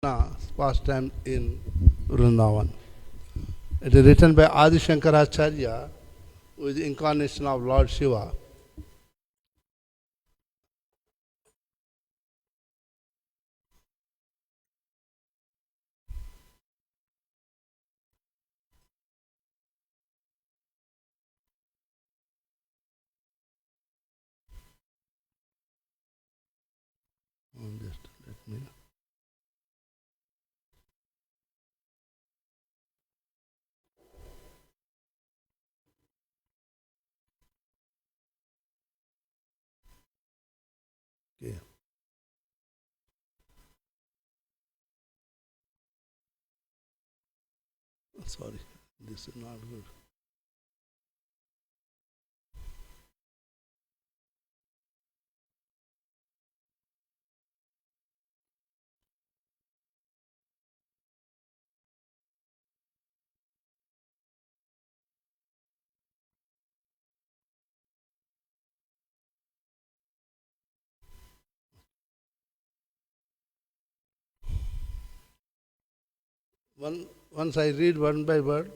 pastime in Vrindavan. It is written by Adi Shankaracharya, who is the incarnation of Lord Shiva. Just let me. Okay. Sorry, this is not good. Once I read word by word,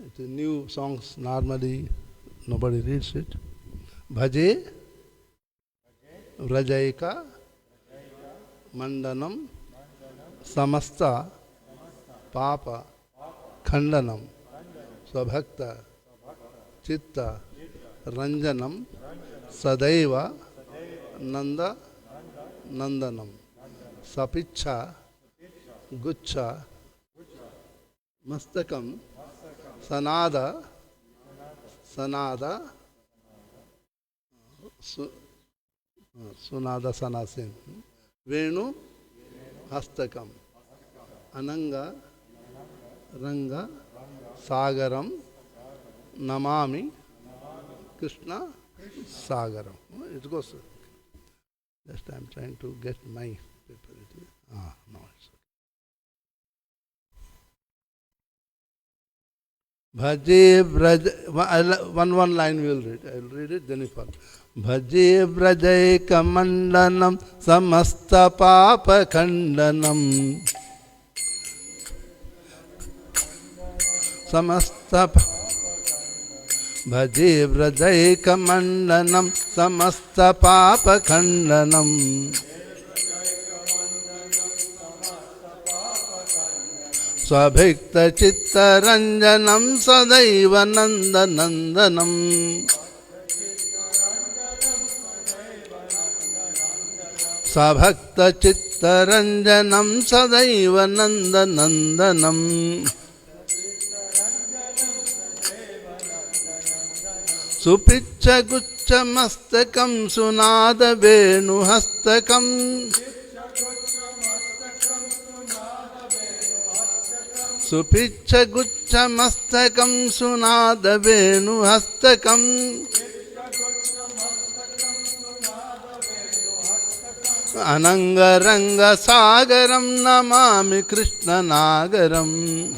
it's a new songs, normally nobody reads it. Bhaje Vrajaika Mandanam Samasta Papa Khandanam Swabhakta Chitta Ranjanam Sadaiva Nanda Nandanam Sapicha Gucha Mastakam Sanada Sunada Sanasin Venu Hastakam Ananga Ranga Sagaram Namami Krishna Sagaram. It goes. Just I am trying to get my paper. No, it's okay. Bhaje Braj, one line we will read. I will read it, then you follow. Bhaje Brajaika Mandanam Samasta Papa Khandanam Samasta Bhaje Brajaika Mandanam Samasta Papa Khandanam Swabhikta Chitta Ranjanam Sadaiva Nanda Nandanam Swabhakta Chitta Ranjanam Sadaiva Nanda Nandanam Supicha Gucha Mastakam Sunada Venu Hastakam Supicha Gucha Mastakam Sunada Venu Hastakam Ananga Ranga Sagaram Namami Krishna Nagaram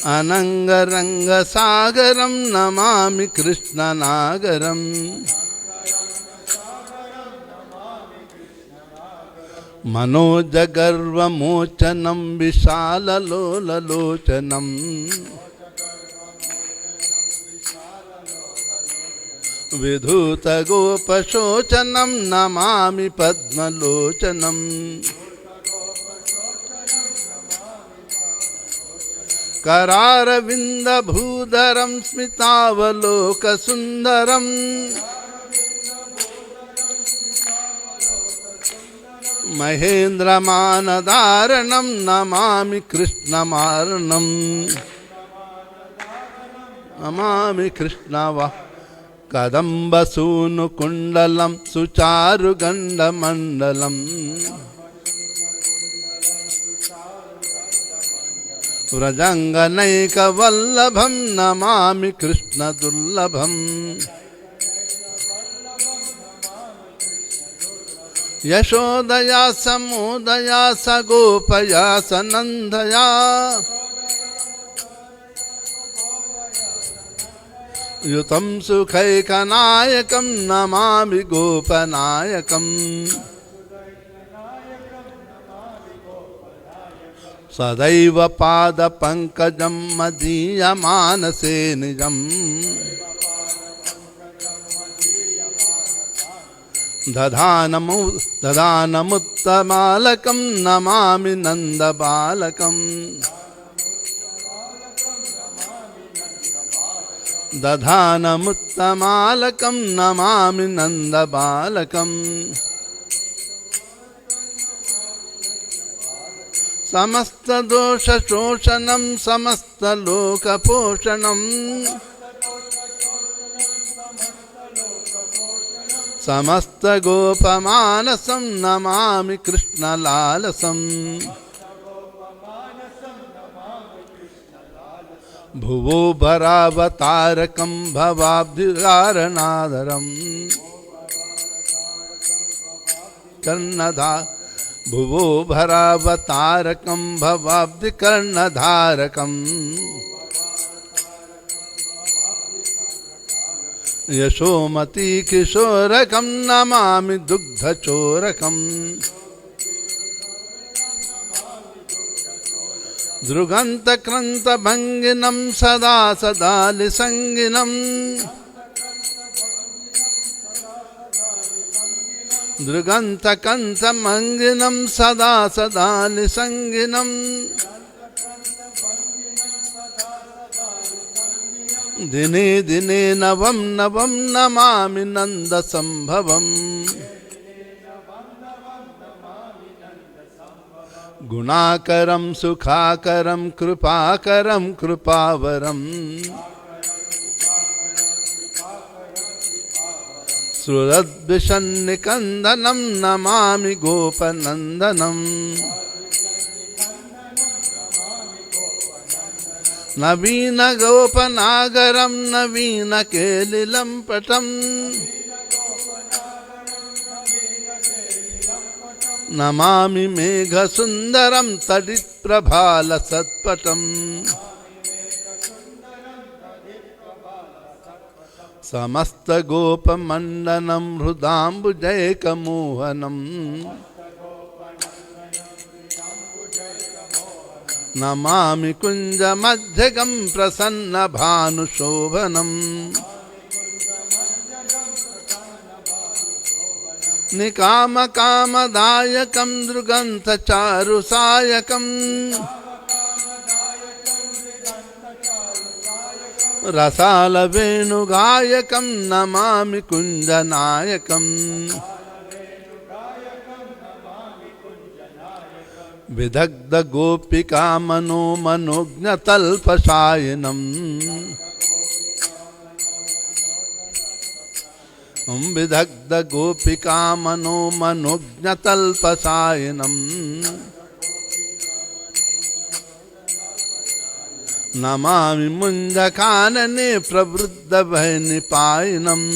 Ananga Ranga Sagaram Namami Krishna Nagaram Manoja Garva Mochanam Vishala Lola Lochanam Vidhuta Gopa Shochanam Namami Padma Lochanam Kararavinda Bhudaram Smitavaloka Sundaram Mahendra Manadaranam Namami Krishna Maranam Namami Krishna Va Kadamba Sunu Kundalam Sucharu Ganda Mandalam Vrajanganaika Vallabham Namami Krishna Dullabham Yashodaya Samudaya Sagopaya Sanandaya युतं सुखैकनायकं Namami गोपनायकम् सदैव पादपङ्कजं मदीयमानसे निजम् दधानमुत्तमालकं नमामि नन्दबालकम् दधानमुत्तमालकं नमामि नन्दबालकम् समस्तदोषशोषणं समस्तलोकपोषणं समस्तगोपमानसं नमामि कृष्णलालसम् भुवो भरावतारकं भवाब्धिकारणादरम् कर्णधा भुवो भरावतारकं भवाब्धिकर्णधारकम् यशोमती किशोरकं नमामि दुग्धचोरकम् दृगन्तक्रन्तभङ्गिनं सदा सदालिसङ्गिनम् दृगन्तकन्तमङ्गिनं सदा सदालिसङ्गिनम् दिने दिने नवं नवं नमामि नन्दसम्भवम् गुणाकरं सुखाकरं कृपाकरं कृपावरम् सुरद्विषन्निकन्दनं नमामि गोपनन्दनम् नवीनगोपनागरं नवीनकेलिलम्पटम् नमामि मेघसुन्दरं तडित्प्रभालसत्पटम् समस्तगोपमण्डनं हृदाम्बुजैकमोहनम् नमामि कुञ्जमध्यगं प्रसन्नभानुशोभनम् निकामकामदायकं दृगन्थचारुसायकम् रसालवेणुगायकं नमामि कुञ्जनायकम् विदग्धगोपिकामनोमनोज्ञतल्पशायिनम् विदग्धगोपिकामनोमनोज्ञतल्पशायिनम् नमामि मुञ्जकानने प्रवृद्धभयनिपायिनम्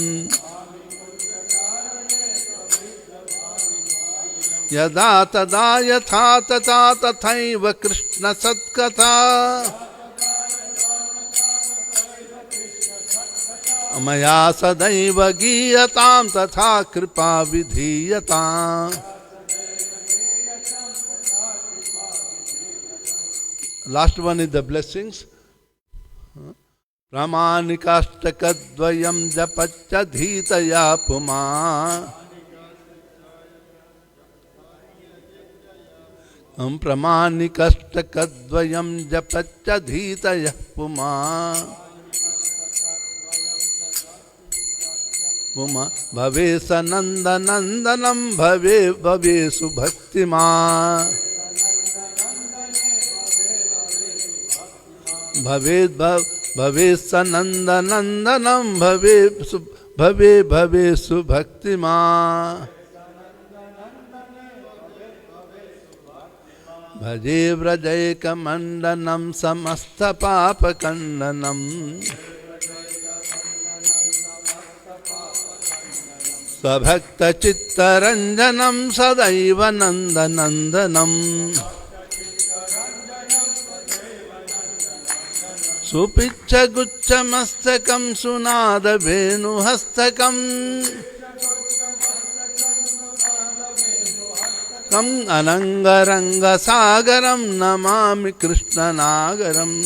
यदा तदा यथा तथा तथैव कृष्णसत्कथा मया सदैव गीयतां तथा कृपा विधीयताम्। Last one is the blessings. Pramanikastakadvayam japacchadhitaya puma. Pramanikastakadvayam japacchadhitaya puma. Puma bhave sanandanandanam bhave bhave subhaktima. भवेद भवे सनंदनंदनम भवे भवे सुभक्तिमा। भजे व्रजैकमण्डनं समस्त पापकण्डनं स्वभक्तचित्तरञ्जनं सदैव नन्दनन्दनम् सुपिच्छगुच्छमस्तकं सुनादवेणुहस्तकम् कम् अनङ्गरङ्गसागरं नमामि कृष्णनागरम्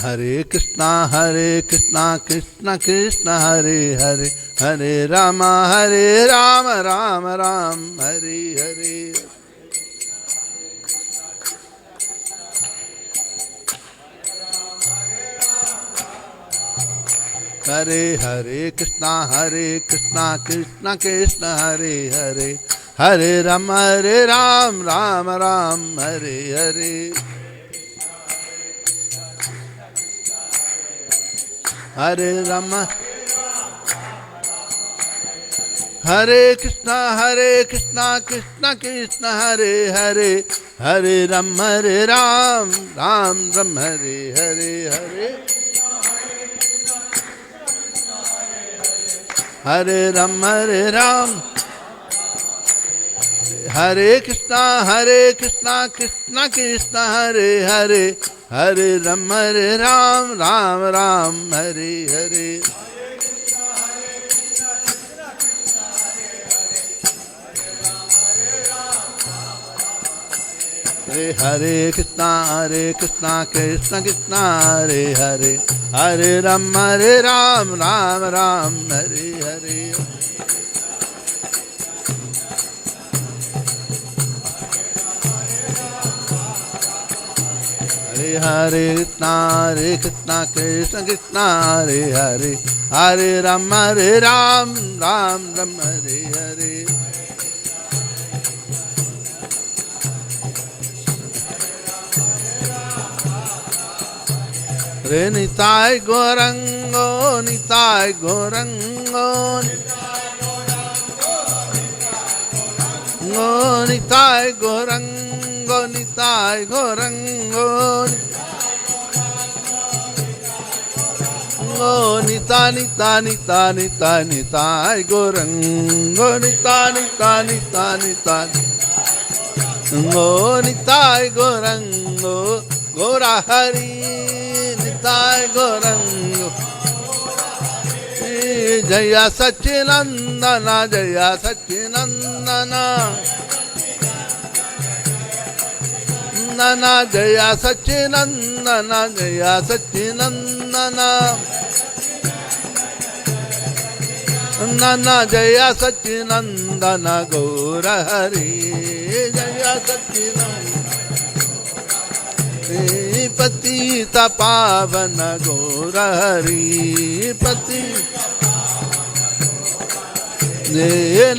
हरे कृष्णा कृष्ण कृष्ण हरे हरे हरे राम राम राम हरे हरे हरे हरे कृष्णा कृष्ण कृष्ण हरे हरे हरे राम राम राम हरे हरे हरे राम हरे कृष्णा कृष्ण कृष्ण हरे हरे हरे राम राम राम हरे हरे हरे हरे राम हरे कृष्णा कृष्ण कृष्ण हरे हरे हरे राम राम राम हरे हरे हरे कृष्णा कृष्ण कृष्ण हरे हरे हरे राम राम राम हरे हरे हरे कृष्णा कृष्ण कृष्ण हरे हरे हरे राम राम राम हरे हरे रे निताय गौरंगो निताय गौरंगो निताय गौरंगो निताय गौरंगो निता निता निता निता निताय गौरंगो निता निता निता निता निताय गौरंगो गौरा हरि निताय गौरंगो जय सच्चिनंदन जय सच्चिनंदन नना जय सच्चिनंदन जय सच्चिनंदन नना जय सच्चिनंदन गौर हरि जय सच्चिनंदन पतित पावन गौर हरि पति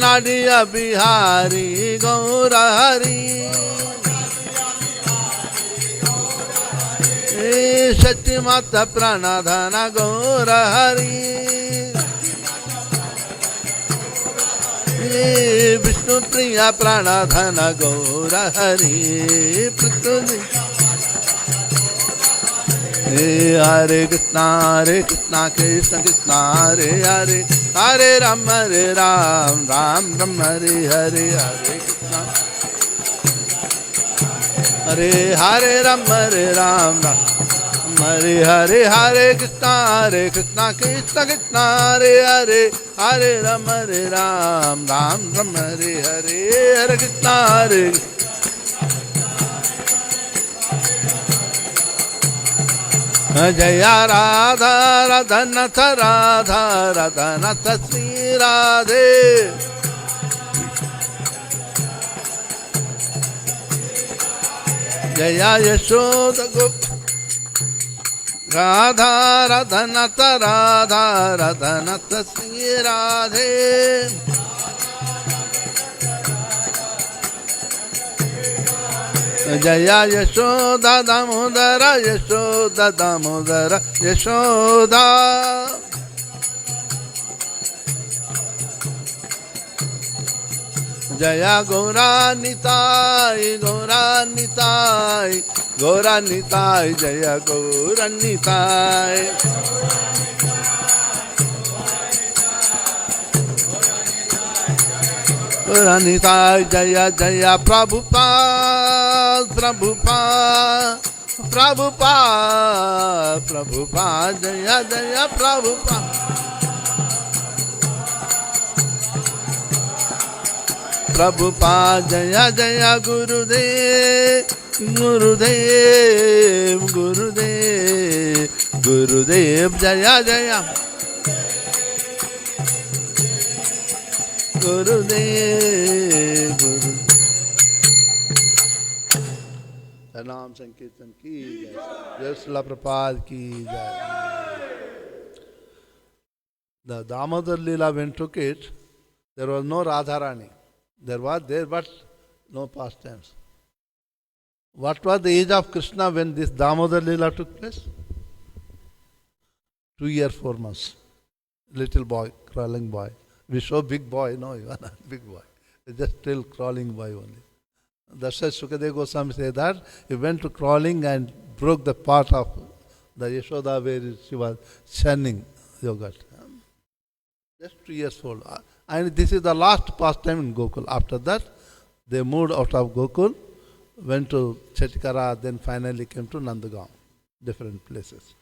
नाडिया बिहारी गौर हरि सच्ची माता प्राणधन गौर हरि विष्णु प्रिया प्राणधन गौर हरि हरे कृष्णा कृष्ण कृष्ण हरे हरे हरे राम राम राम हरे हरे हरे कृष्णा हरे राम राम हरे हरे हरे कृष्णा कृष्ण कृष्ण हरे हरे हरे राम राम हरे हरे हरे कृष्णा हरे जय राधा रतनथ राधा रतनथ श्री राधे जय यशोद गोप राधा रतनथ राधा रतनथ श्री राधे जय यशोदा दामोदर यशोदा दामोदर यशोदा जय गौरानिताय गौरानिताय गौरानिताय जय गौरानिताय गौरानिताय जय जय Prabhupada Prabhupada, Prabhupada, Prabhupada, Jaya Jaya Prabhupada. Prabhupada, Jaya Jaya Gurudev, Gurudev, Gurudev, Gurudev, Jaya Jaya Gurudev, Gurudev. Naam Sankirtan ki jai, Jai Srila Prabhupada ki jai. The Damodar Leela, when took it, there was no Radharani. There was there, but no pastimes. What was the age of Krishna when this Damodar Leela took place? 2 years, 4 months. Little boy, crawling boy. We show big boy, no, you are not big boy. Just still crawling boy only. That's why Sukadeva Goswami said that he went to crawling and broke the part of the Yashoda where she was churning yogurt. Just 2 years old. And this is the last pastime in Gokul. After that, they moved out of Gokul, went to Chetikara, then finally came to Nandagaon, different places.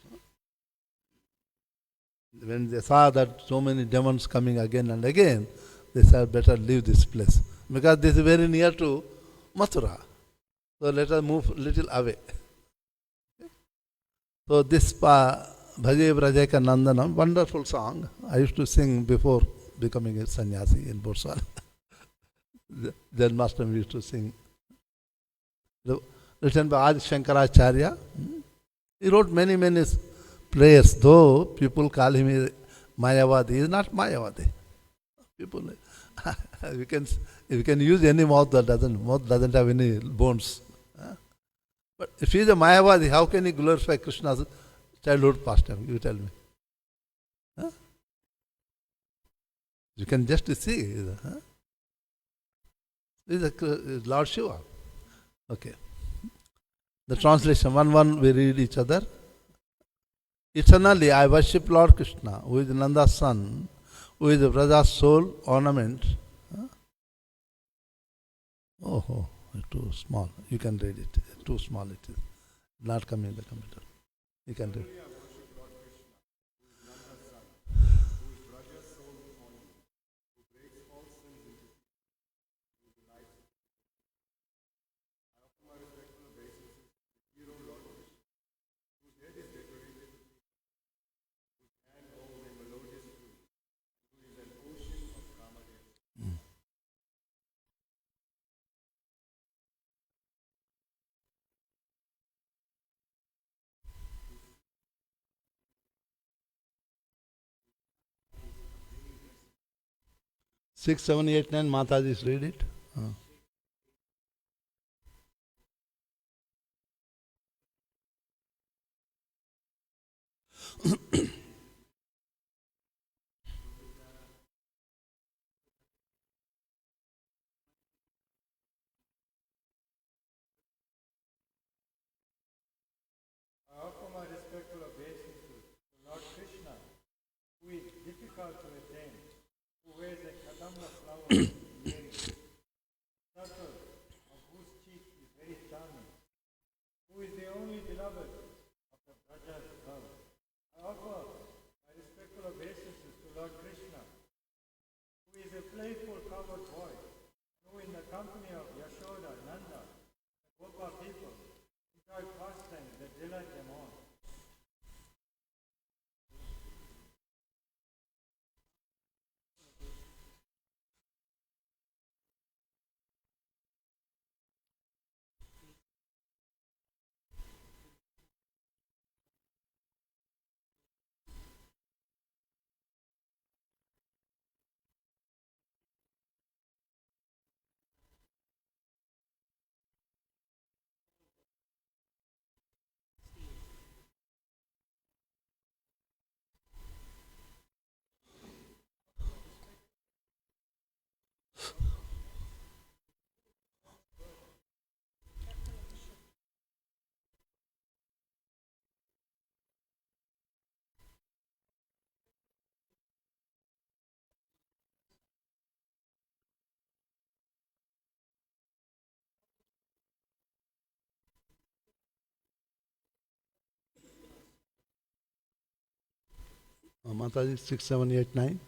When they saw that so many demons coming again and again, they said, better leave this place. Because this is very near to Mathura. So let us move a little away. So this Bhaje Brajeka Nandanam, wonderful song. I used to sing before becoming a sannyasi in Borsal. Then Master used to sing. Written by Adi Shankaracharya. He wrote many prayers, though people call him a Mayavadi. He is not Mayavadi. People, you can use any mouth that doesn't have any bones. But if he is a Mayavadi, how can he glorify Krishna's childhood pastime? You tell me. Huh? You can just see. Huh? This is Lord Shiva. Okay. The translation, one we read each other. Eternally I worship Lord Krishna, who is Nanda's son, who is Vraja's sole ornament. Huh? Oh, too small. You can read it. Too small it is. Not coming in the computer. You can read. Six, 7, 8, 9, Mataji's read it. Mataji 6, 7, 8, 9.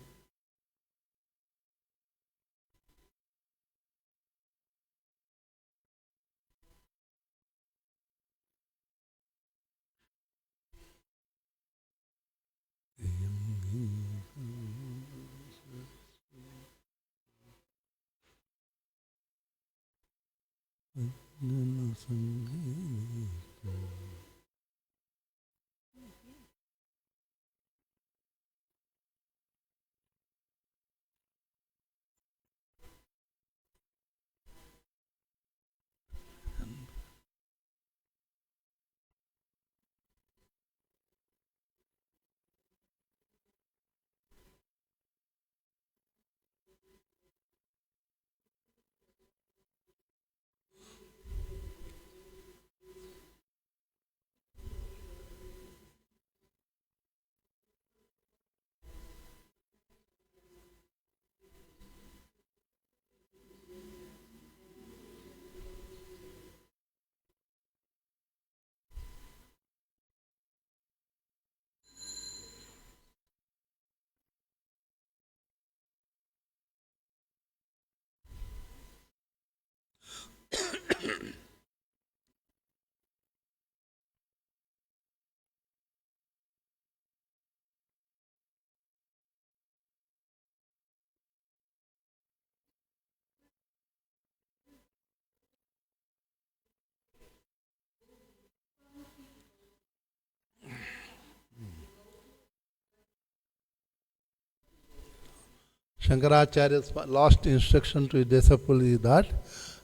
Shankaracharya's last instruction to his disciple is that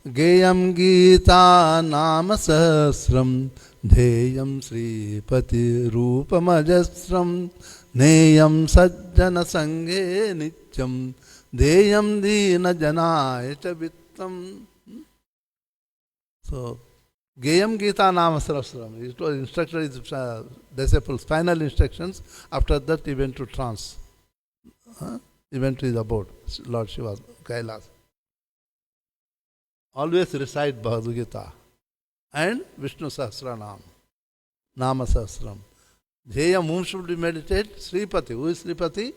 Geyam Gita Nama Sahasram Dheyam Sripati Rupamajasram Neyam Sajjana Sanghe Nityam Deyam Dina Janaya Vittam. So, Geyam Gita Nama Sahasram. It was instructed his disciples, final instructions. After that, he went to trance. He went to his abode, Lord Shiva, Kailas. Always recite Bhagavad Gita and Vishnu Sahasranam, Nama Sahasram. Dheyam, whom should we meditate? Sripati. Who is Sripati?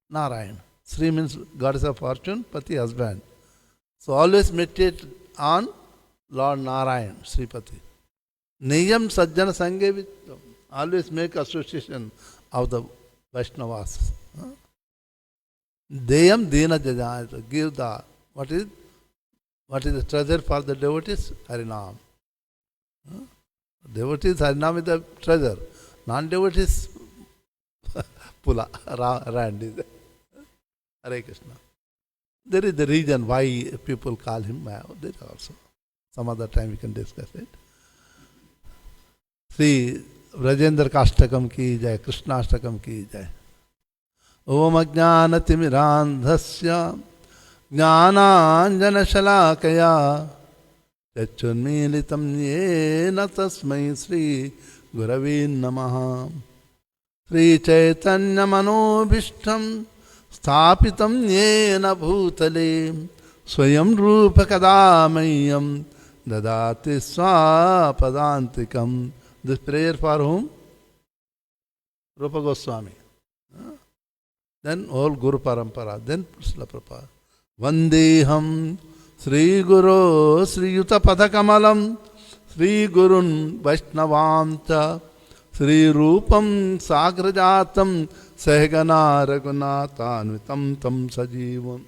Narayan. Sri means goddess of fortune, Pati husband. So always meditate on Lord Narayan, Sripati. Niyam Sajjana Sanghe Vittam. Always make association of the Vaishnavas. Deyam Dina Jajayata. Give the, what is the treasure for the devotees? Harinam. Devotees, Harinam is the treasure. Non-devotees, Pula, Rand is there. Hare Krishna. There is the reason why people call him Maya. There also. Some other time we can discuss it. Sri Rajendra Kashtakam ki jai, Krishna Ashtakam ki jai. Om Ajnanatimirandhasya Jnananjanashalakaya Chachunmilitam Yena Tasmai Sri Gurave Namaha. Sri Chaitanya Manobhishtam Sthapitam Yena Bhutale Swayam Rupa Kadamayam Dadati Swapadantikam. This prayer for whom? Rupa Goswami. Then all Guru Parampara, then Srila Prabhupada. Vandeham Sri Guru Sri Yuta Padakamalam Sri Gurun Vaishnavamcha Sri Rupam Sagrajatam Sahagana Raghunathanvitam Tam Sajivam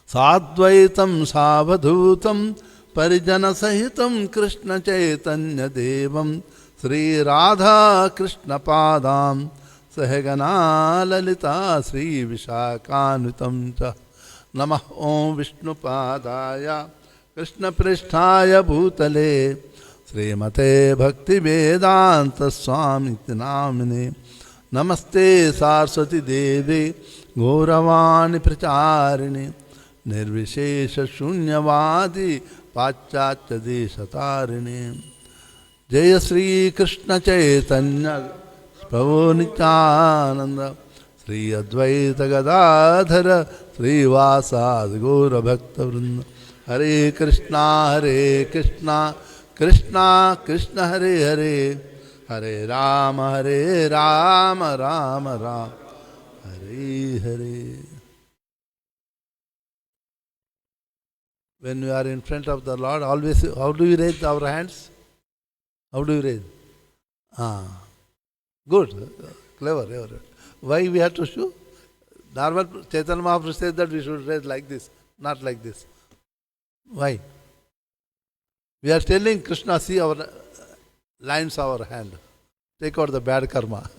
Sadvaitam Savadhutam Parijana Sahitam Krishna Chaitanya Devam Sri Radha Krishna Padam Sahagana Lalita Sri Vishakhanvitam Cha Namah Om Vishnu Padaya Krishna Pristhaya Bhutale Srimate Bhakti Vedanta Swami Namine Namaste Saraswati Devi Gauravani Pracharini Nirvishesha Shunyavadi Pachacya Desatarini Jaya Sri Krishna Chaitanya Prabhu Nityananda Sri Advaita Gadadhara Sri Vasad Gaura Bhakta Vrinda Hare Krishna Krishna Krishna Hare Hare Hare Rama Rama Rama Hare Hare. When we are in front of the Lord, always, how do we raise our hands? How do we raise? Good, clever. Why we have to show? Normal Chaitanya Mahaprabhu says that we should raise like this, not like this. Why? We are telling Krishna, see our lines our hand. Take out the bad karma.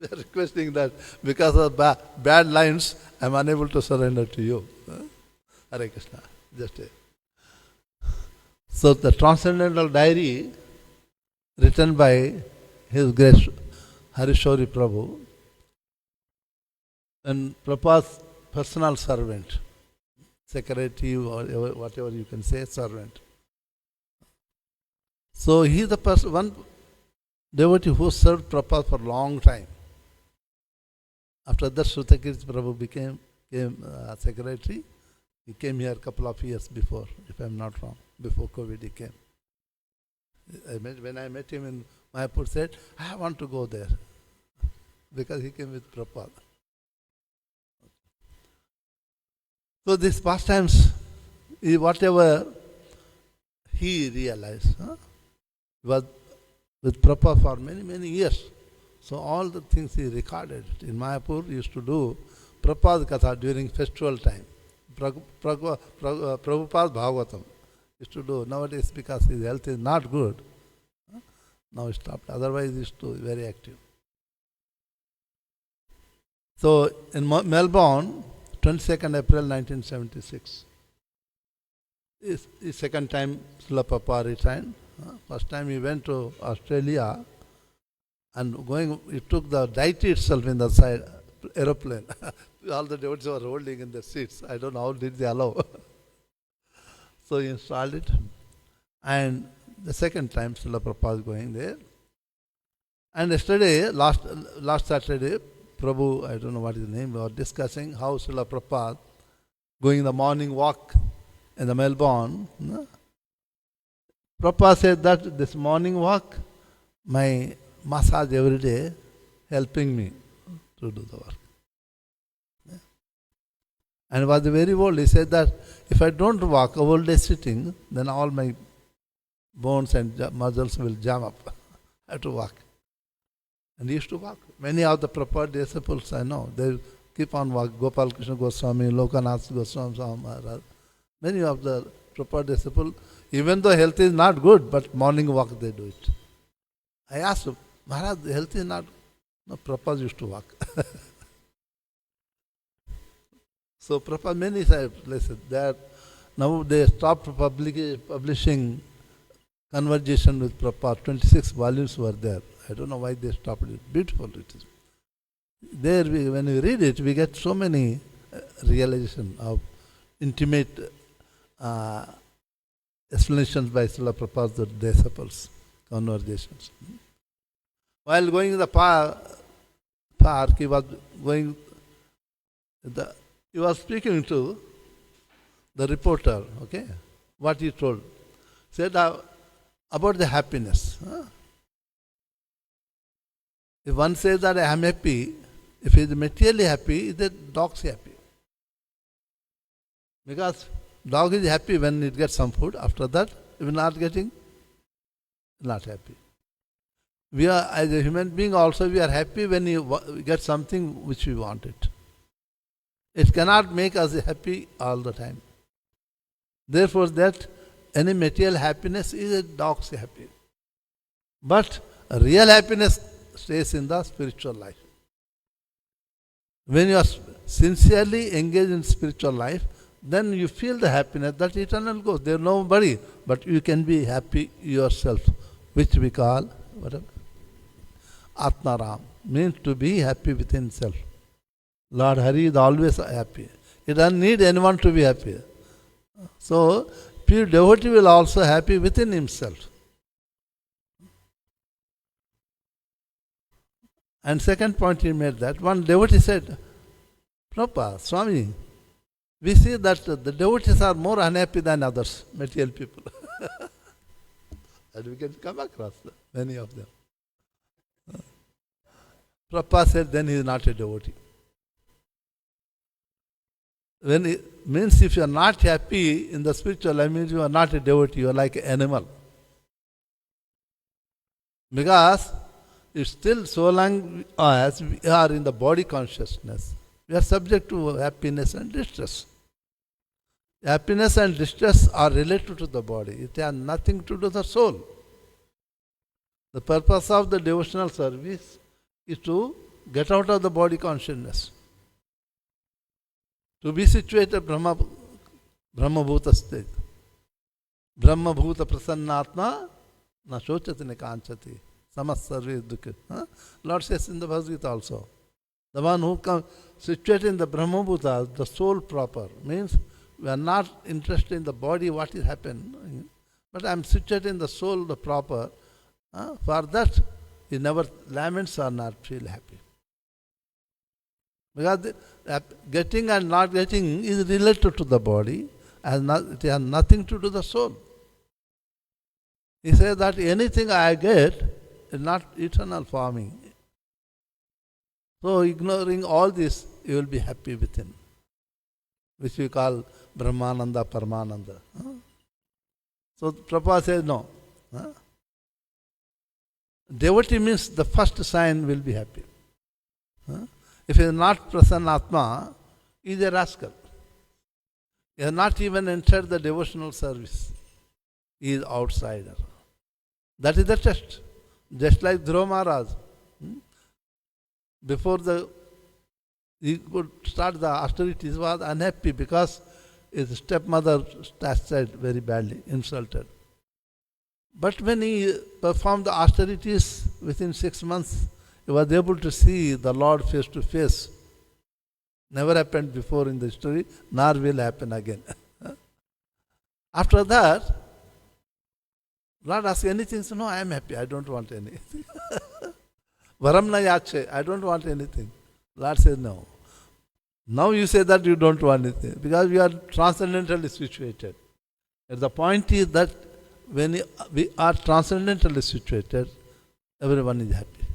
We are requesting that because of bad lines, I am unable to surrender to you. Hare Krishna. So the Transcendental Diary, written by His Grace Harishori Prabhu, and Prabhupada's personal servant, secretary or whatever you can say, servant. So he is the one devotee who served Prabhupada for a long time. After that, Srutakirti Prabhu became secretary. He came here a couple of years before, if I am not wrong. Before COVID he came. When I met him in Mayapur, said, I want to go there. Because he came with Prabhupada. So these pastimes, whatever he realized, was with Prabhupada for many years. So all the things he recorded. In Mayapur, he used to do Prabhupada Katha during festival time. Prabhupada Bhagavatam used to do. Nowadays, because his health is not good, now he stopped. Otherwise, he used to be very active. So in Melbourne, 22nd April 1976, is second time Srila Prabhupada retired. First time he went to Australia, and he took the deity itself in the side aeroplane. All the devotees were holding in the seats. I don't know how did they allow. So he installed it. And the second time Srila Prabhupada is going there. And yesterday, last Saturday, Prabhu, I don't know what his name, we were discussing how Srila Prabhupada going the morning walk in the Melbourne. Prabhupada said that this morning walk, my massage every day, helping me to do the work. And was very old. He said that if I don't walk a whole day sitting, then all my bones and muscles will jam up. I have to walk. And he used to walk. Many of the Prabhupada disciples I know, they keep on walking. Gopal Krishna Goswami, Lokanath Goswami, many of the Prabhupada disciples, even though health is not good, but morning walk they do it. I asked him, Maharaj, the health is not good. No, Prabhupada used to walk. So Prabhupada, many places, now they stopped publishing conversation with Prabhupada. 26 volumes were there. I don't know why they stopped it. Beautiful it is. There, when we read it, we get so many realization of intimate explanations by Srila Prabhupada's disciples, conversations. While going in the park, he was going. He was speaking to the reporter. Okay, what he told, said about the happiness. If one says that I am happy, if he is materially happy, the dog is happy. Because dog is happy when it gets some food. After that, if not getting, not happy. We are, as a human being also, we are happy when we get something which we wanted. It cannot make us happy all the time. Therefore, that any material happiness is a dog's happy. But real happiness stays in the spiritual life. When you are sincerely engaged in spiritual life, then you feel the happiness that eternal goes. There is nobody, but you can be happy yourself, which we call whatever. Atmaram means to be happy within self. Lord Hari is always happy. He doesn't need anyone to be happy. So, pure devotee will also happy within himself. And second point he made that one devotee said, Prabhupada, Swami, we see that the devotees are more unhappy than others, material people. And we can come across many of them. Prabhupada said, then he is not a devotee. When it means if you are not happy in the spiritual life, means you are not a devotee, you are like an animal. Because it's still so long as we are in the body consciousness, we are subject to happiness and distress. Happiness and distress are related to the body. It has nothing to do with the soul. The purpose of the devotional service is to get out of the body consciousness. To be situated Brahma Bhuta state. Brahma Bhuta Prasannatma na shochati ne kanchati. Samas sarve dukkha. Lord says in the Bhagavad Gita also. The one who comes situated in the Brahma Bhuta, the soul proper, means we are not interested in the body, what is happening. But I am situated in the soul, the proper. For that, he never laments or not feel happy. Because getting and not getting is related to the body, it has nothing to do with the soul. He says that anything I get is not eternal for me. So ignoring all this, you will be happy within, which we call Brahmananda, Paramananda. So Prabhupada says no. Devotee means the first sign will be happy. If he is not Prasannatma, he is a rascal. He has not even entered the devotional service. He is outsider. That is the test. Just like Dhruva Maharaj. Before he could start the austerities, he was unhappy because his stepmother said very badly, insulted. But when he performed the austerities within 6 months, he was able to see the Lord face to face. Never happened before in the history, nor will happen again. After that, Lord asked anything, so no, I am happy, I don't want anything. Varam na yache, I don't want anything. Lord says no. Now you say that you don't want anything, because we are transcendentally situated. And the point is that when we are transcendentally situated, everyone is happy.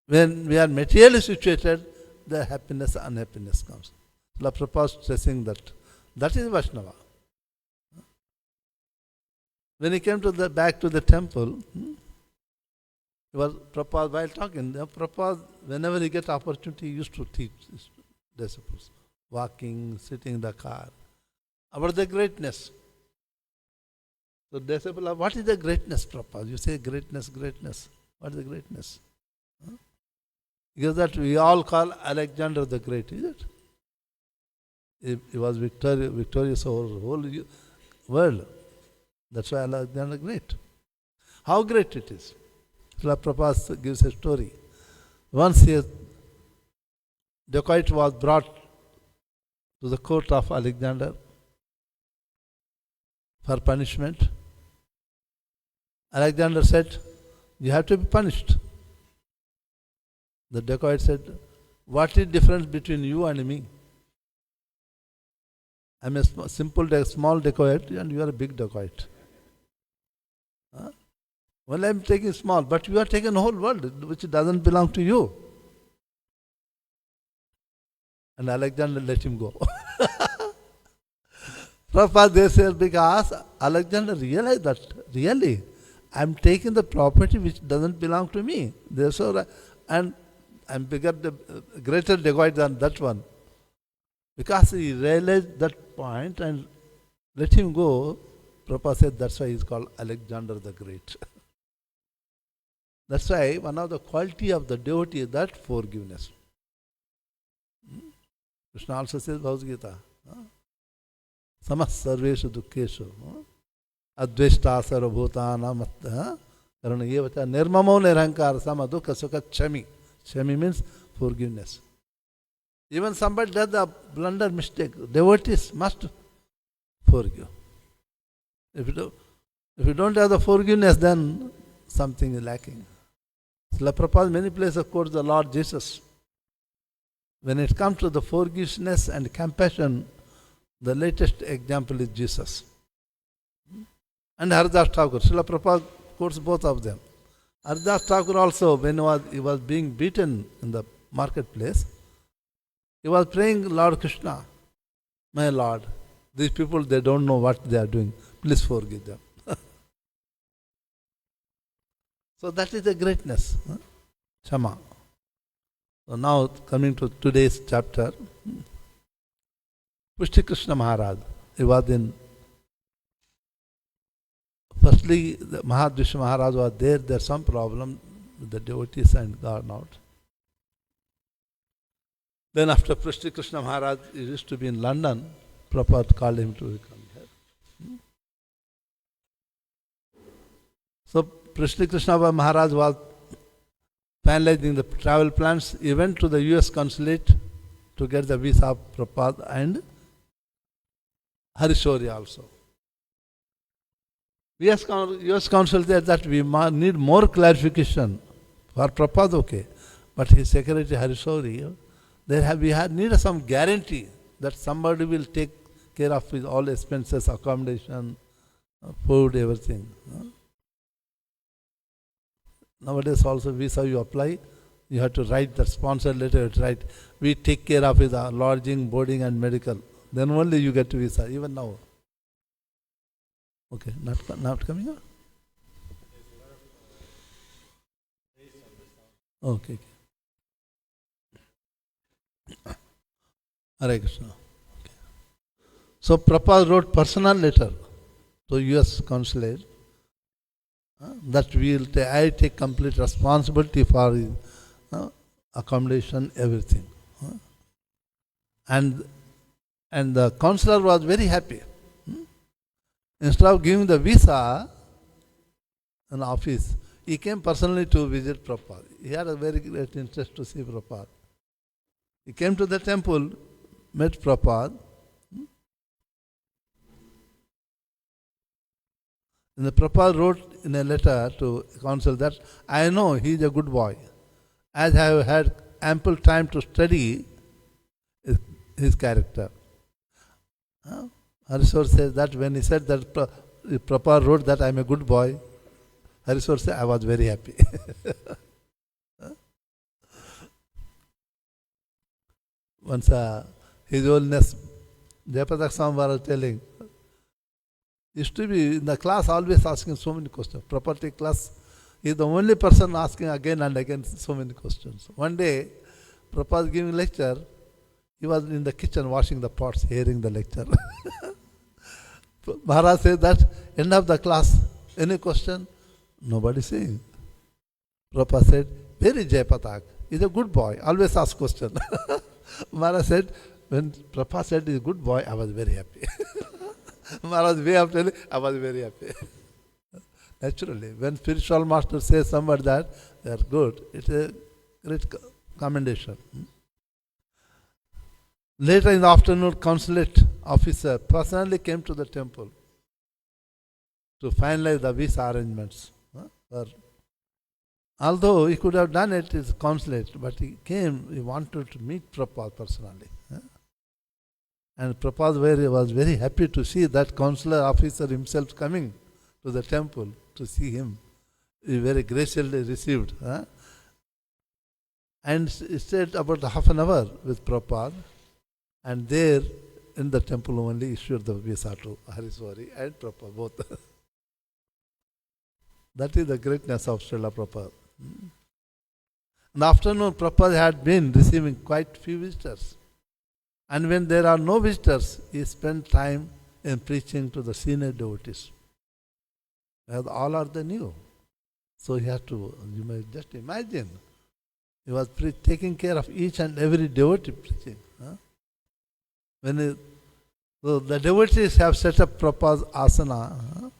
When we are materially situated, the happiness, unhappiness comes. La Prabhupada is stressing that. That is Vaishnava. When he came back to the temple, he was Prabhupada, while talking, Prabhupada, whenever he gets opportunity, he used to teach his disciples, walking, sitting in the car, about the greatness. So disciple, what is the greatness, Prabhupada? You say greatness, greatness. What is the greatness? Because that we all call Alexander the Great, is it? He was victorious over the whole world. That's why Alexander Great. How great it is. Srila Prabhupada gives a story. Once a dacoit was brought to the court of Alexander for punishment. Alexander said, you have to be punished. The dacoit said, what is the difference between you and me? I am a small dacoit and you are a big dacoit. Well, I am taking small, but you are taking the whole world, which doesn't belong to you. And Alexander let him go. Prabhupada, they said, because Alexander realized that, really, I am taking the property which doesn't belong to me. Therefore, and I am greater dacoit than that one. Because he realized that point and let him go, Prabhupada said that's why he is called Alexander the Great. That's why one of the quality of the devotee is that forgiveness. Krishna also says Bhagavad Gita, Samas sarveshu dukkeshu adveshta sarvabhutanam karana yevacha nirmamo nirankara sama dukkha sukha chami. Chami means forgiveness. Even somebody does a blunder mistake, devotees must forgive. If you don't have the forgiveness, then something is lacking. Srila Prabhupada many places quotes the Lord Jesus. When it comes to the forgiveness and compassion, the latest example is Jesus. And Haridas Thakur. Srila Prabhupada quotes both of them. Ardas Thakur also, when he was being beaten in the marketplace, he was praying, Lord Krishna, my Lord, these people, they don't know what they are doing. Please forgive them. So that is the greatness. Shama. So now coming to today's chapter, Pushti Krishna Maharaj, he was in, firstly, the Mahadvishya Maharaj was there, there's some problem with the devotees and gone out. Then after Pushti Krishna Maharaj, he used to be in London, Prabhupada called him to come here. So Pushti Krishna Maharaj was finalizing the travel plans. He went to the US consulate to get the visa of Prabhupada and Harishori also. US consul said that we need more clarification for Prabhupada, okay. But his secretary Harishori, we need some guarantee that somebody will take care of his all expenses, accommodation, food, everything. Nowadays also visa you apply, you have to write the sponsor letter, you have to write, we take care of his lodging, boarding and medical. Then only you get visa, even now. Okay, not coming up? Okay. Hare Krishna. Okay. So Prabhupada wrote personal letter to US consulate that I take complete responsibility for his accommodation, everything. And the consular was very happy. Instead of giving the visa in office, he came personally to visit Prabhupada. He had a very great interest to see Prabhupada. He came to the temple, met Prabhupada. And the Prabhupada wrote in a letter to counsel that, I know he is a good boy, as I have had ample time to study his character. Harishwar says that when he said that Prabhupada wrote that I am a good boy, Harishwar said, I was very happy. Once His Holiness Jayapatak Swami was telling, used to be in the class always asking so many questions. Property class, he is the only person asking again and again so many questions. One day, Prabhupada giving lecture, he was in the kitchen washing the pots, hearing the lecture. Maharaj said that, end of the class, any question? Nobody saying. Prabhupada said, where is Jayapatak? He's a good boy, always ask question. Maharaj said, when Prabhupada said he's a good boy, I was very happy. Maharaj way of telling, I was very happy. Naturally, when spiritual master says somebody that they are good, it's a great commendation. Later in the afternoon, consulate officer personally came to the temple to finalize the visa arrangements. Although he could have done it as consulate, but he came, he wanted to meet Prabhupada personally. And Prabhupada was very happy to see that consular officer himself coming to the temple to see him. He very graciously received. And he stayed about half an hour with Prabhupada. And there in the temple only issued the visa to Hariswari and Prabhupada both. That is the greatness of Srila Prabhupada. In the afternoon, Prabhupada had been receiving quite few visitors. And when there are no visitors, he spent time in preaching to the senior devotees. All are the new. So he had to, you may just imagine, he was taking care of each and every devotee preaching. So the devotees have set up Prabhupada's asana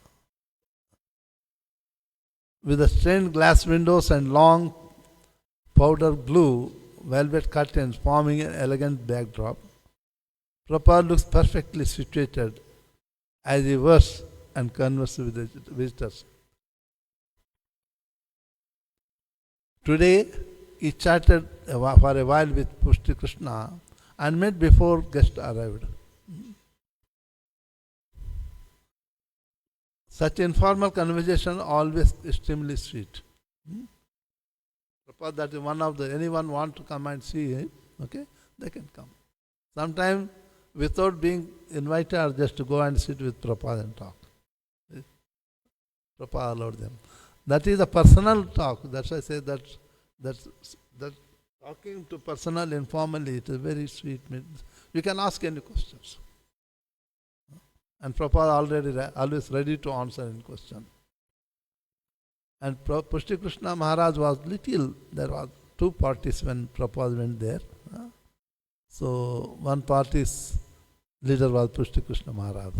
with the stained glass windows and long powder blue velvet curtains forming an elegant backdrop. Prabhupada looks perfectly situated as he works and converses with the visitors. Today, he chatted for a while with Pushti Krishna and met before guests arrived. Such informal conversation always extremely sweet. Prabhupada, that is one of the, anyone want to come and see him, okay, they can come. Sometimes without being invited, or just to go and sit with Prabhupada and talk. Prabhupada allowed them. That is a personal talk. That's why I say that talking to personal, informally, it is very sweet. You can ask any questions. And Prabhupada always ready to answer any question. And Pushti Krishna Maharaj was little, there were two parties when Prabhupada went there. So one party's leader was Pushti Krishna Maharaj.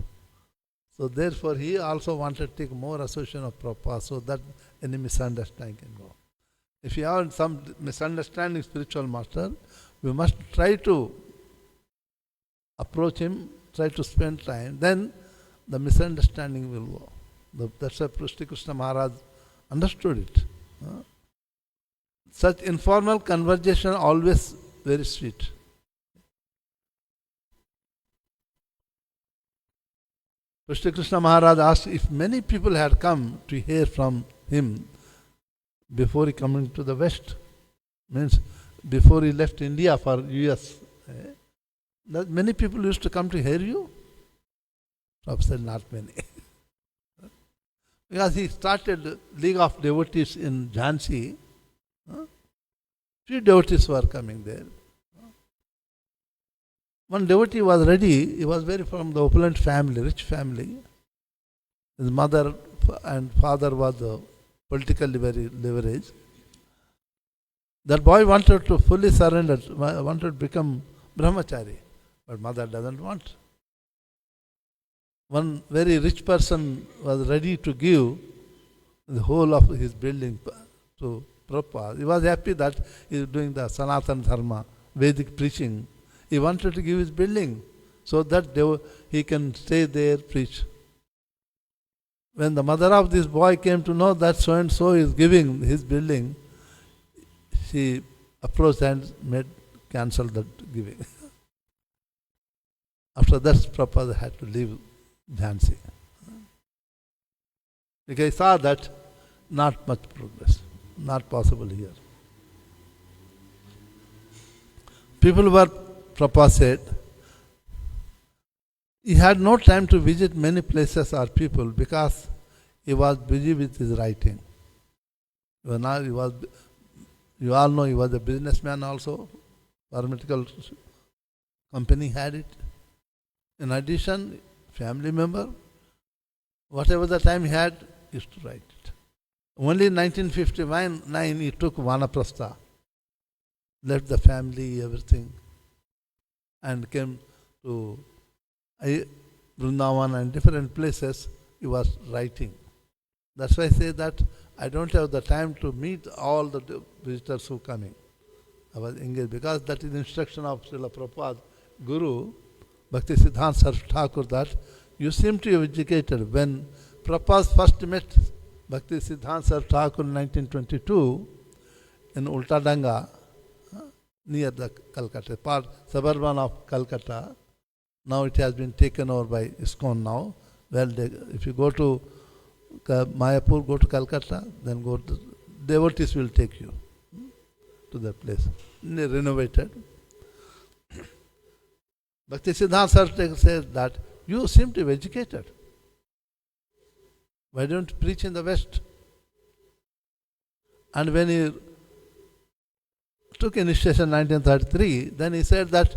So therefore he also wanted to take more association of Prabhupada so that any misunderstanding can go. If you have some misunderstanding spiritual master, we must try to approach him, try to spend time, then the misunderstanding will go. That's why Pushti Krishna Maharaj understood it. Such informal conversation always very sweet. Pushti Krishna Maharaj asked if many people had come to hear from him before he coming to the West. Means before he left India for US. That many people used to come to hear you? Prabhupada said not many. Because he started League of Devotees in Jhansi. Few devotees were coming there. One devotee was ready, he was very from the opulent family, rich family. His mother and father was politically very leveraged. That boy wanted to fully surrender, wanted to become brahmachari, but mother doesn't want. One very rich person was ready to give the whole of his building to Prabhupada. He was happy that he is doing the Sanatana Dharma, Vedic preaching. He wanted to give his building so that he can stay there, preach. When the mother of this boy came to know that so and so is giving his building, she approached and cancel the giving. After that, Prabhupada had to leave Jhansi. Because he saw that not much progress, not possible here. People were, Prabhupada said, he had no time to visit many places or people because he was busy with his writing. You all know he was a businessman also, pharmaceutical company had it. In addition, family member, whatever the time he had, he used to write it. Only in 1959 he took Vanaprastha, left the family, everything, and came to Vrindavan and different places. He was writing. That's why I say that I don't have the time to meet all the visitors who are coming. I was engaged because that is the instruction of Srila Prabhupada, Guru, Bhakti Siddhanta Saraswati Thakur, that you seem to be educated. When Prabhupada first met Bhakti Siddhanta Saraswati Thakur in 1922 in Ultadanga, near the Calcutta, part suburban of Calcutta. Now it has been taken over by ISKCON now. Well, if you go to Mayapur, go to Calcutta, then go to, devotees will take you to that place. Renovated. Bhakti Siddhanta Saraswati says that you seem to be educated. Why don't you preach in the West? And when he took initiation in 1933, then he said that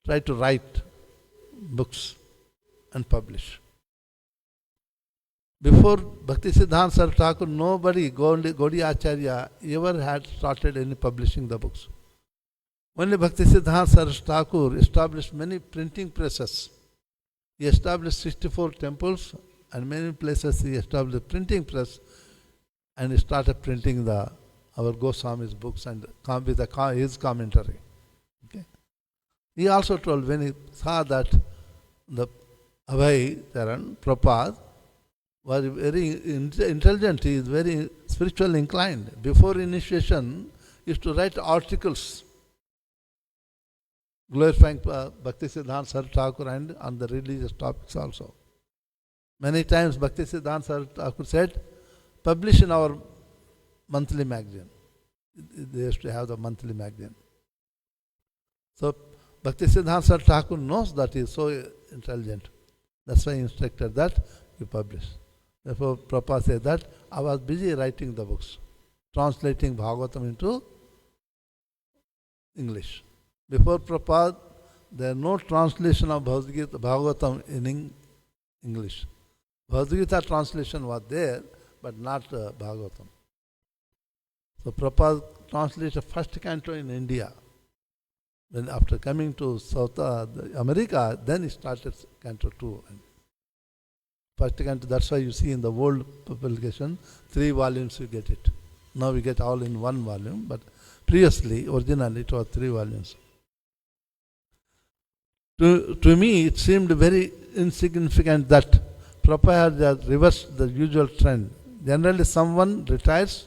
try to write books and publish. Before Bhakti Siddhanta Saraswati Thakur, nobody, Gaudiya Acharya, ever had started any publishing the books. Only Bhakti Siddhanta Saraswati Thakur established many printing presses. He established 64 temples and many places he established printing press and he started printing our Goswami's books and with his commentary. Okay. He also told when he saw that the Abhay Charan, Prabhupada, was very intelligent, he is very spiritually inclined. Before initiation, he used to write articles glorifying Bhakti Siddhanta Saraswati Thakur and on the religious topics also. Many times Bhakti Siddhanta Saraswati Thakur said, publish in our monthly magazine. They used to have the monthly magazine. So Bhaktisiddhanta Thakur knows that he is so intelligent. That's why he instructed that you publish. Therefore, Prabhupada said that I was busy writing the books, translating Bhagavatam into English. Before Prabhupada, there is no translation of Bhagavatam in English. Bhagavad Gita translation was there, but not Bhagavatam. So Prabhupada translated the first canto in India. Then after coming to South America, then he started canto 2. First canto, that's why you see in the old publication, 3 volumes you get it. Now we get all in 1 volume, but previously, originally it was 3 volumes. To me, it seemed very insignificant that Prabhupada has reversed the usual trend. Generally, someone retires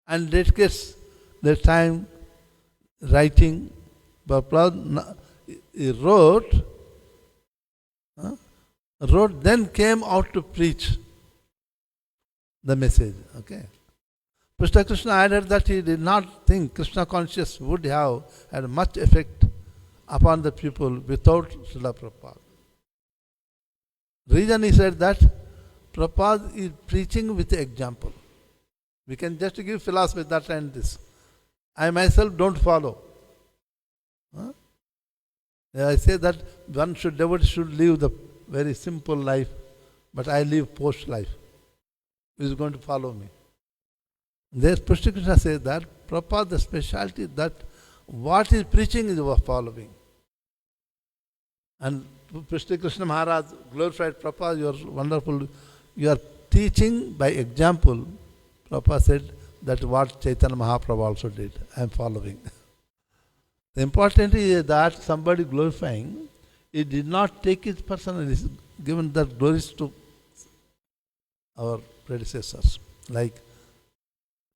and dedicates their time writing. Prabhupada wrote, then came out to preach the message. Okay. Krishna added that he did not think Krishna consciousness would have had much effect upon the people without Srila Prabhupada. Reason he said that Prabhupada is preaching with example. We can just give philosophy that and this. I myself don't follow. I say that devotee should live the very simple life, but I live post life. Who is going to follow me? There, Krishna says that Prabhupada, the specialty that what is preaching is following. And Krishna Maharaj glorified Prabhupada, you are wonderful. You are teaching by example. Prabhupada said that what Chaitanya Mahaprabhu also did. I am following. The important is that somebody glorifying, he did not take it personally. He given that glories to our predecessors, like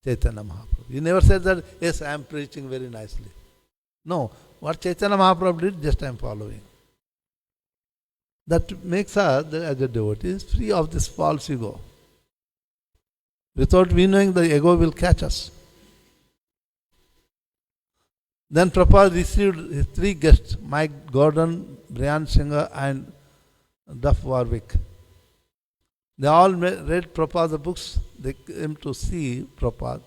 Chaitanya Mahaprabhu. He never said that, yes, I am preaching very nicely. No, what Chaitanya Mahaprabhu did, just I am following. That makes us, as a devotee, free of this false ego. Without we knowing, the ego will catch us. Then Prabhupada received his 3 guests, Mike Gordon, Brian Singer, and Duff Warwick. They all read Prabhupada's books. They came to see Prabhupada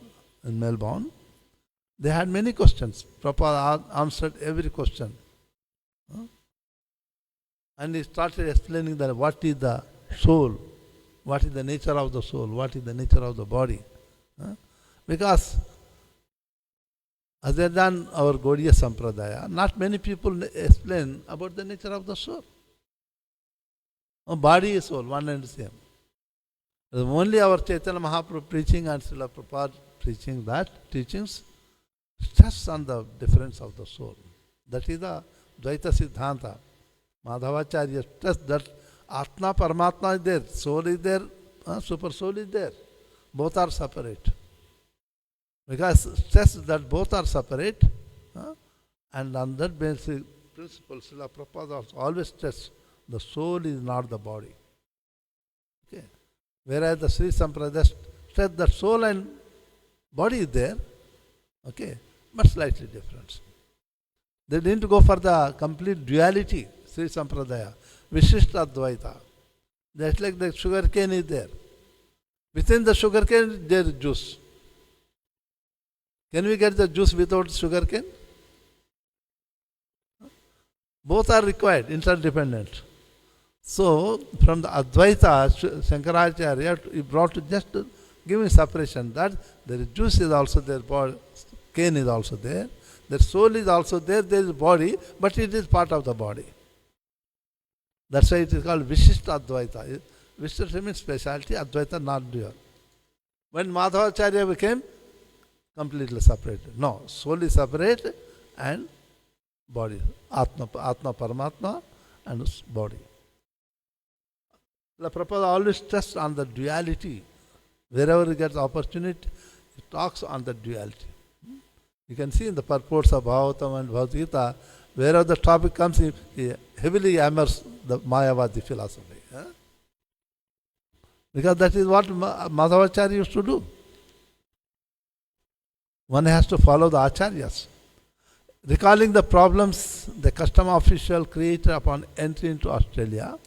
in Melbourne. They had many questions. Prabhupada answered every question. And he started explaining that what is the soul, what is the nature of the soul, what is the nature of the body. Because other than our Gaudiya Sampradaya, not many people explain about the nature of the soul. Body is soul, one and the same. Only our Chaitanya Mahaprabhu preaching and Srila Prabhupada preaching that teachings stress on the difference of the soul. That is the Dvaita Siddhanta. Madhavacharya stress that Atma Paramatma is there, soul is there, super soul is there. Both are separate. Because stress that both are separate, and on that basic principle, Srila Prabhupada always stress the soul is not the body. Okay. Whereas the Sri Sampradaya stress that soul and body is there, okay, but slightly different. They didn't go for the complete duality, Sri Sampradaya, Vishishta Advaita. That's like the sugar cane is there. Within the sugar cane, there is juice. Can we get the juice without sugar cane? Both are required, interdependent. So, from the Advaita, Shankaracharya, he brought to just giving separation that there is juice is also there, cane is also there, the soul is also there, there is body, but it is part of the body. That's why it is called Vishishta Advaita. Vishishta means speciality, Advaita not dual. When Madhavacharya became completely separated. No, soul is separate and body. Atma Paramatma and body. The Prabhupada always stressed on the duality. Wherever he gets opportunity, he talks on the duality. You can see in the purports of Bhagavatam and Bhagavad Gita, wherever the topic comes, he heavily hammers the Mayavadi philosophy. Because that is what Madhavacharya used to do. One has to follow the acharyas. Recalling the problems the custom official created upon entry into Australia.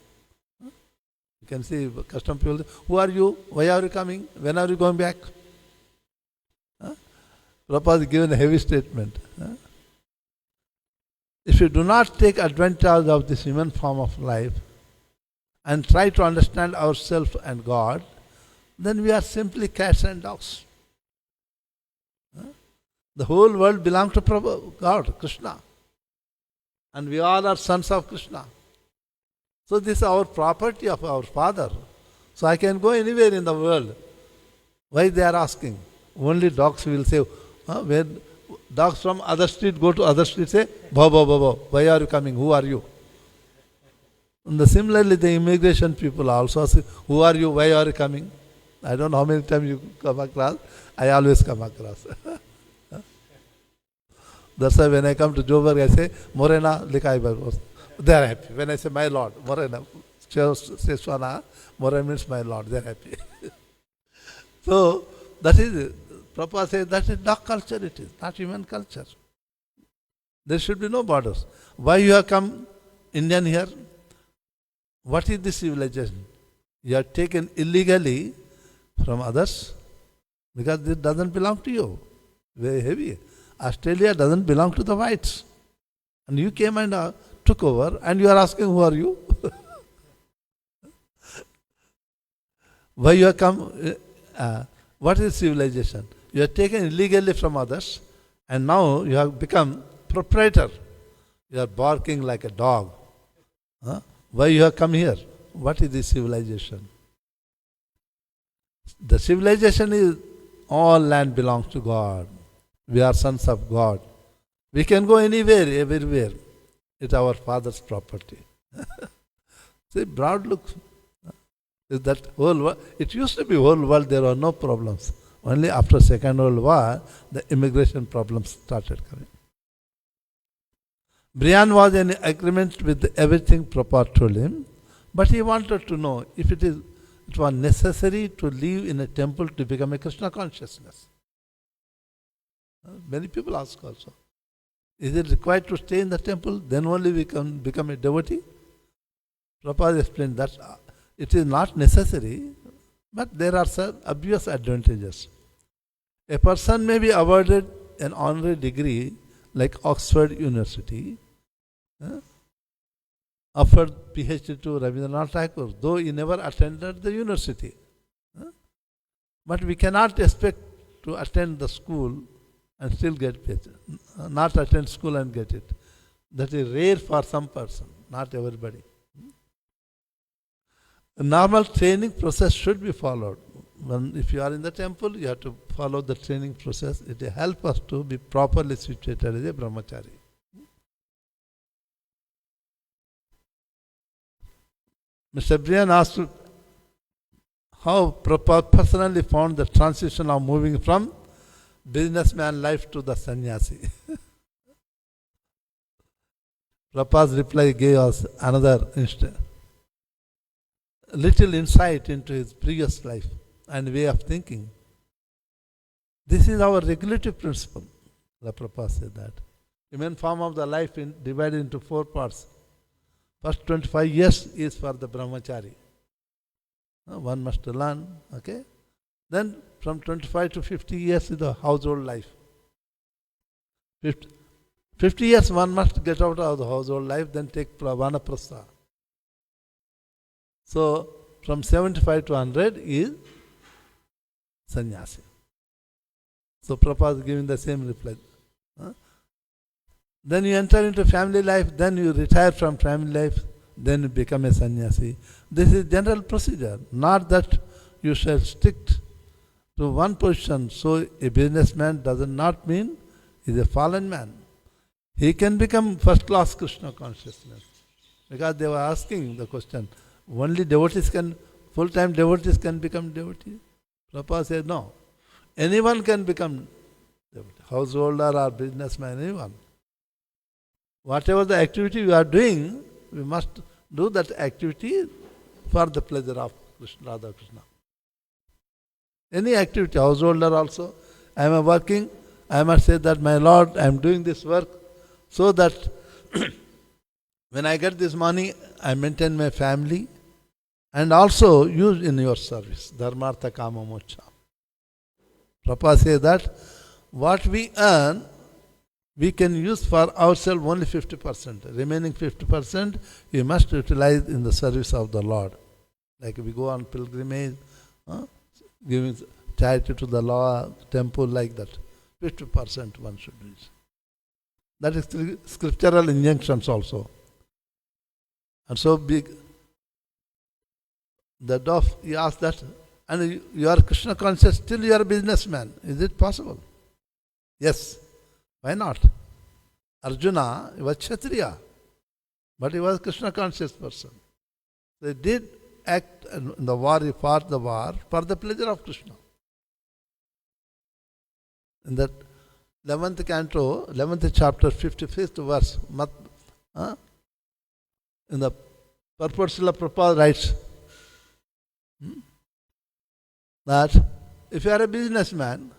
You can see custom people, who are you? Why are you coming? When are you going back? Prabhupada has given a heavy statement. If you do not take advantage of this human form of life and try to understand ourselves and God, then we are simply cats and dogs. The whole world belongs to God, Krishna. And we all are sons of Krishna. So this is our property of our Father. So I can go anywhere in the world. Why they are asking? Only dogs will say, when dogs from other street go to other street, say, "Bha, bha, bha, bha. Why are you coming? Who are you?" And similarly, the immigration people also say, "Who are you? Why are you coming?" I don't know how many times you come across. I always come across. That's why when I come to Joburg, I say, "Morena Likai." They are happy. When I say, "My Lord," Morena, Seswana, Morena means my Lord. They are happy. So, that is, Prabhupada says, that is dog culture it is, not human culture. There should be no borders. Why you have come Indian here? What is this civilization? You are taken illegally from others because this doesn't belong to you. Very heavy. Australia doesn't belong to the whites. And you came and took over and you are asking, who are you? Why you have come? What is civilization? You are taken illegally from others and now you have become proprietor. You are barking like a dog. Why you have come here? What is this civilization? The civilization is all land belongs to God. We are sons of God. We can go anywhere, everywhere. It's our Father's property. See, broad look. Is that whole world? It used to be whole world, there were no problems. Only after Second World War, the immigration problems started coming. Brian was in agreement with everything Prabhupada told him, but he wanted to know if it was necessary to live in a temple to become a Krishna consciousness. Many people ask also, is it required to stay in the temple, then only we can become a devotee? Prabhupada explained that it is not necessary, but there are some obvious advantages. A person may be awarded an honorary degree like Oxford University, offered PhD to Rabindranath Tagore, though he never attended the university. But we cannot expect to attend the school and still get it. Not attend school and get it. That is rare for some person, not everybody. A normal training process should be followed. If you are in the temple, you have to follow the training process. It will help us to be properly situated as a brahmachari. Mr. Brian asked how Prabhupada personally found the transition of moving from businessman life to the sannyasi. Prabhupada's reply gave us another little insight into his previous life and way of thinking. This is our regulative principle. Prabhupada said that. Human form of the life divided into 4 parts. First 25 years is for the brahmachari. One must learn, okay? Then from 25 to 50 years is the household life. 50 years one must get out of the household life, then take vanaprastha. So from 75 to 100 is sannyasi. So Prabhupada is giving the same reply. Then you enter into family life, then you retire from family life, then you become a sannyasi. This is general procedure, not that you shall stick to one position. So a businessman does not mean he is a fallen man. He can become first class Krishna consciousness. Because they were asking the question, only devotees can, full-time devotees can become devotees? Prabhupada said no. Anyone can become devotee, householder or businessman, anyone. Whatever the activity we are doing, we must do that activity for the pleasure of Krishna, Radha Krishna. Any activity, householder also. I am working, I must say that, my Lord, I am doing this work so that when I get this money, I maintain my family and also use in your service. Dharmartha kama moksha. Prabhupada says that what we earn, we can use for ourselves only 50%. Remaining 50%, we must utilize in the service of the Lord. Like we go on pilgrimage, giving charity to the Lord, temple, like that. 50% one should use. That is scriptural injunctions also. And so big, the dove, he asked that, and you are Krishna conscious, still you are a businessman. Is it possible? Yes. Why not? Arjuna, he was Kshatriya, but he was a Krishna conscious person. They did act in the war, he fought the war for the pleasure of Krishna. In that 11th canto, 11th chapter, 55th verse, in the purport Srila Prabhupada writes that if you are a businessman,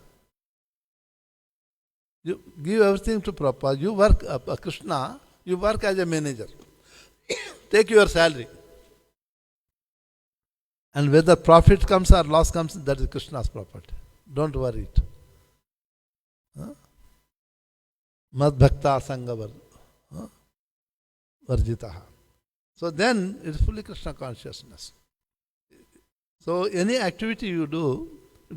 you give everything to Prabhupada, you work, Krishna, you work as a manager. Take your salary. And whether profit comes or loss comes, that is Krishna's property. Don't worry it. Mad bhakta sangha varjitaha. So then it is fully Krishna consciousness. So any activity you do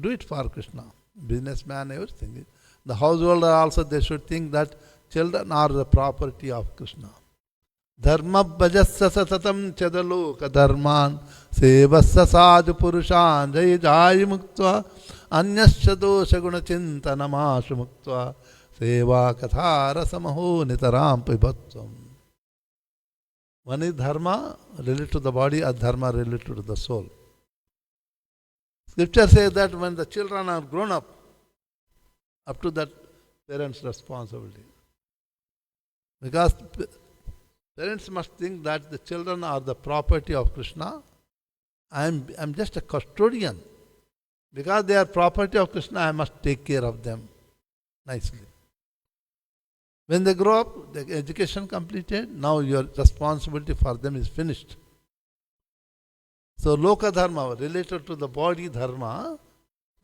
it for Krishna. Businessman, everything. The householder also, they should think that children are the property of Krishna. Dharma bhajasya satatam chadaloka dharman sevasya sadhu purushan jai jai muktva anyasya dosha guna chintana mashu muktva seva kathara samaho nitaram pibatvam. One is dharma related to the body, and dharma related to the soul. Scripture says that when the children are grown up to that parents' responsibility. Because parents must think that the children are the property of Krishna. I'm just a custodian. Because they are property of Krishna, I must take care of them nicely. When they grow up, the education completed, now your responsibility for them is finished. So Loka Dharma, related to the body dharma,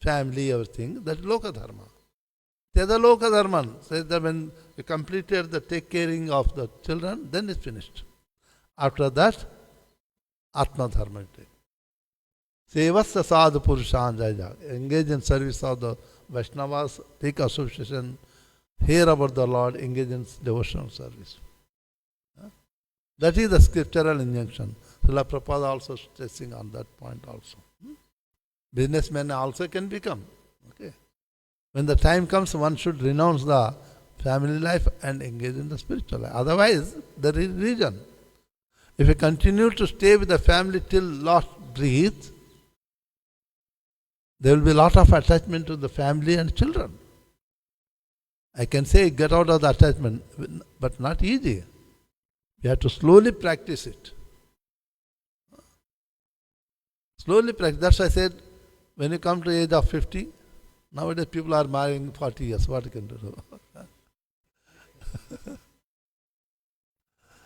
family, everything, that is Loka Dharma. Teda Loka Dharma says that when you completed the take caring of the children, then it's finished. After that, Atma Dharma you take. Sevasya sadhu purushan jaya. Engage in service of the Vaishnavas, take association, hear about the Lord, engage in devotional service. That is the scriptural injunction. Srila Prabhupada also stressing on that point also. Businessmen also can become. Okay. When the time comes, one should renounce the family life and engage in the spiritual life. Otherwise, there is reason. If you continue to stay with the family till last breath, there will be a lot of attachment to the family and children. I can say get out of the attachment, but not easy. You have to slowly practice it. Slowly practice. That's why I said, when you come to the age of 50, nowadays people are marrying 40 years. What you can do?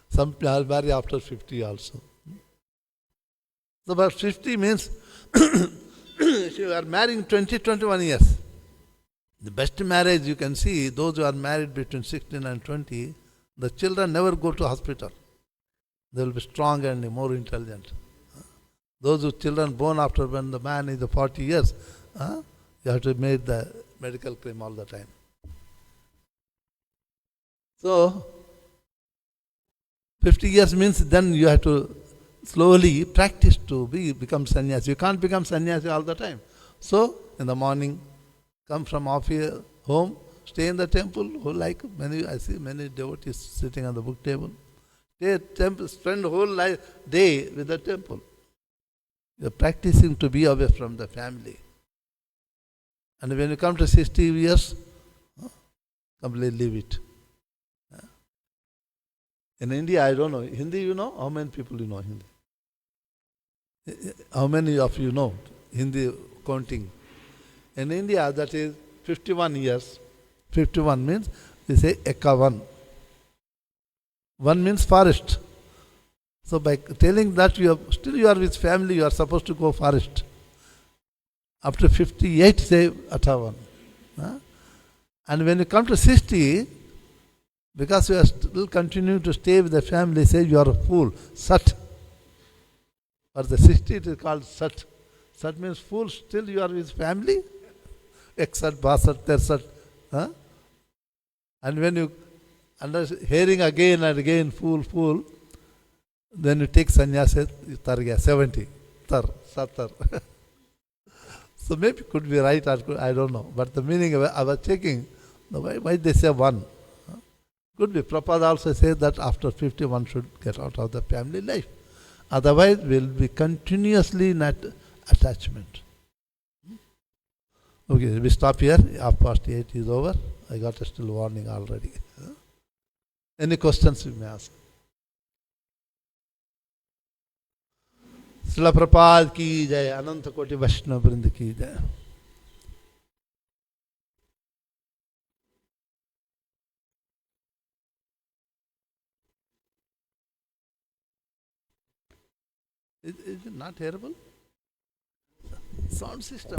Some are married after 50 also. So about 50 means you are marrying 20, 21 years. The best marriage you can see, those who are married between 16 and 20, the children never go to hospital. They will be strong and more intelligent. Those who children born after when the man is 40 years, you have to make the medical claim all the time. So, 50 years means then you have to slowly practice to become sannyasi. You can't become sannyasi all the time. So, in the morning, come from office, home, stay in the temple. I see many devotees sitting on the book table. Stay temple, spend whole day with the temple. You are practicing to be away from the family. And when you come to 60 years, completely leave it. In India, I don't know. Hindi, you know? How many people you know Hindi? How many of you know Hindi counting? In India, that is 51 years. 51 means we say ekavan. One means forest. So by telling that you are with family, you are supposed to go forest. After 58, say Atavan. And when you come to 60, because you are still continuing to stay with the family, say you are a fool. Sat. For the 60, it is called Sat. Sat means fool, still you are with family. Exat, Basat, Tersat. And when you hearing again and again, fool, then you take sannyasa, you targa, 70. Satar. So maybe could be right or I don't know. But the meaning I was checking, why they say one? Could be. Prabhupada also says that after 50 one should get out of the family life. Otherwise we'll be continuously in attachment. Okay, we stop here. 8:30 is over. I got a still warning already. Any questions you may ask? Srila Prabhupada ki jai, Ananta Koti Vaishnava Vrinda ki jai. Is it not terrible? Sound system.